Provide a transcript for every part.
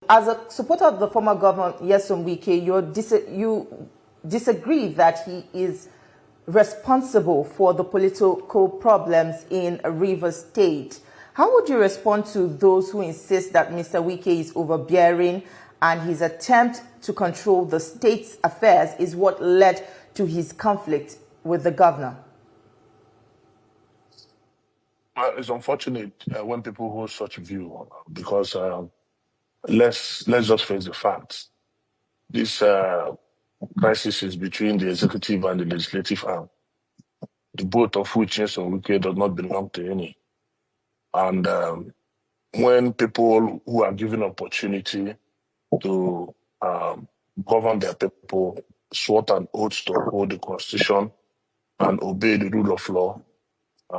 as a supporter of the former governor, Nyesom Wike, you disagree that he is responsible for the political problems in Rivers State. How would you respond to those who insist that Mr. Wike is overbearing and his attempt to control the state's affairs is what led to his conflict with the governor? It's unfortunate when people hold such a view because let's just face the facts. This crisis is between the executive and the legislative arm, the both of which Nyesom Wike does not belong to any. And when people who are given opportunity to govern their people swore an oath to uphold the constitution and obey the rule of law,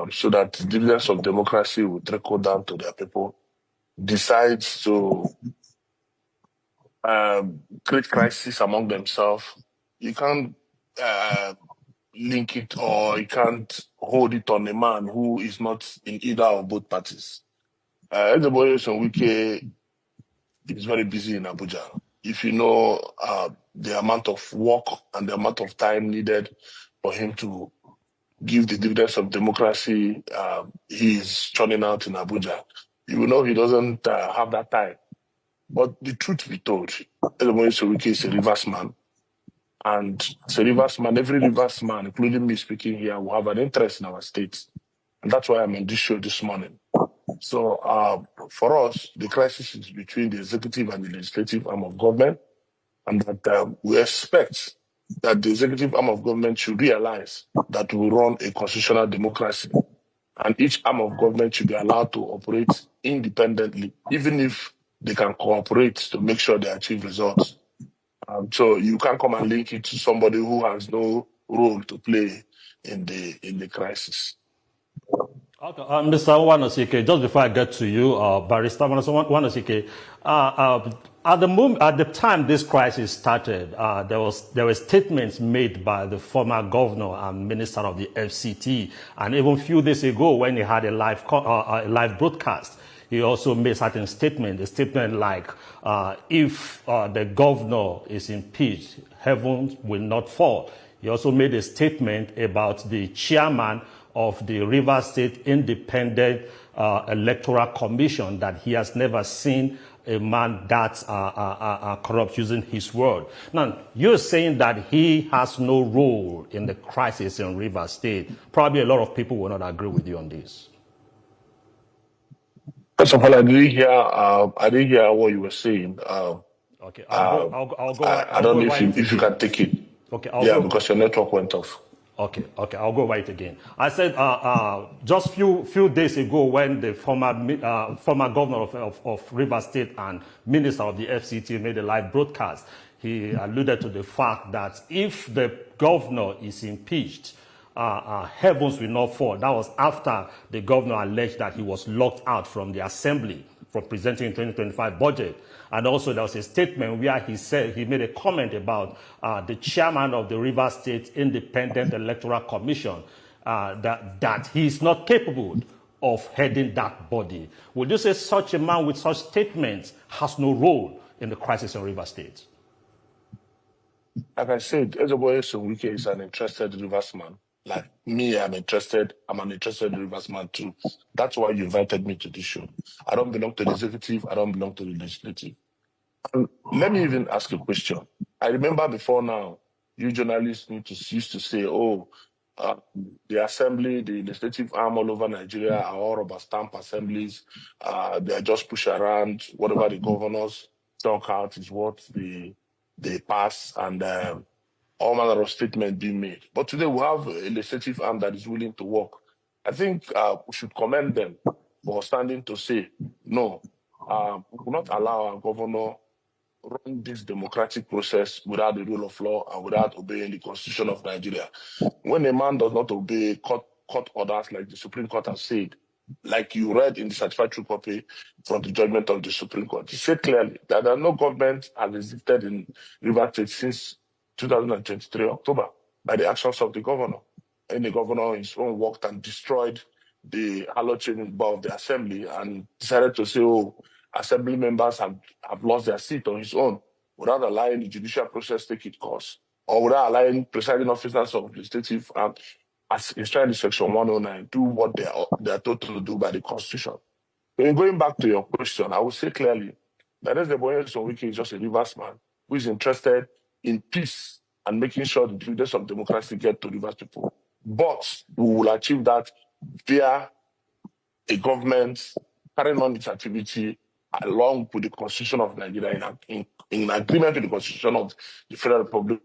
so that the dividends of democracy will trickle down to their people, decides to create crisis among themselves, you can't link it, or you can't hold it on a man who is not in either of both parties. Nyesom Wike is very busy in Abuja. If you know the amount of work and the amount of time needed for him to give the dividends of democracy he's churning out in Abuja, you will know he doesn't have that time. But the truth be told, Nyesom Wike is a Rivers man. And as a Rivers man, every Rivers man, including me speaking here, will have an interest in our state. And that's why I'm on this show this morning. So for us, the crisis is between the executive and the legislative arm of government, and that we expect that the executive arm of government should realize that we run a constitutional democracy, and each arm of government should be allowed to operate independently, even if they can cooperate to make sure they achieve results. So you can't come and link it to somebody who has no role to play in the crisis. Okay, Mr. Nwanosike, just before I get to you, Barrister Nwanosike, at the time this crisis started, there were statements made by the former governor and minister of the FCT, and even a few days ago when he had a live broadcast, he also made certain statements. A statement like, if the governor is impeached, heaven will not fall. He also made a statement about the chairman of the Rivers State Independent Electoral Commission, that he has never seen a man that corrupt, using his word. Now, you're saying that he has no role in the crisis in Rivers State. Probably a lot of people will not agree with you on this. First of all, I didn't hear what you were saying. Okay, I'll go. I don't know if you can take it. Okay, because your network went off. Okay, I'll go right again. I said just few days ago when the former governor of Rivers State and minister of the FCT made a live broadcast, he alluded to the fact that if the governor is impeached, heavens will not fall. That was after the governor alleged that he was locked out from the assembly for presenting the 2025 budget. And also there was a statement where he said, he made a comment about the chairman of the Rivers State Independent Electoral Commission, that he is not capable of heading that body. Would you say such a man with such statements has no role in the crisis in Rivers State? Like I said, Nyesom Wike is an interested Rivers man. Like me, I'm an interested Rivers man too. That's why you invited me to this show. I don't belong to the executive, I don't belong to the legislative. And let me even ask a question. I remember before now, you journalists used to say, the assembly, the legislative arm all over Nigeria are all rubber stamp assemblies. They are just push around. Whatever the governors talk out is what they pass, and all manner of statements being made. But today we have a legislative arm that is willing to work. I think we should commend them for standing to say, no, we will not allow our governor run this democratic process without the rule of law and without obeying the Constitution of Nigeria. When a man does not obey court orders, like the Supreme Court has said, like you read in the certified true copy from the judgment of the Supreme Court, it said clearly that no government has existed in Rivers State since 2023 October by the actions of the governor. And the governor in his own worked and destroyed the hallowed chamber of the assembly and decided to say, assembly members have lost their seat on his own without allowing the judicial process take its course, or without allowing presiding officers of legislative and, as enshrined in Section 109, do what they are told to do by the Constitution. So in going back to your question, I would say clearly that Nwanosike is just a Rivers man who is interested in peace and making sure the dividends of democracy get to Rivers people. But we will achieve that via a government carrying on its activity along with the Constitution of Nigeria in agreement with the Constitution of the Federal Republic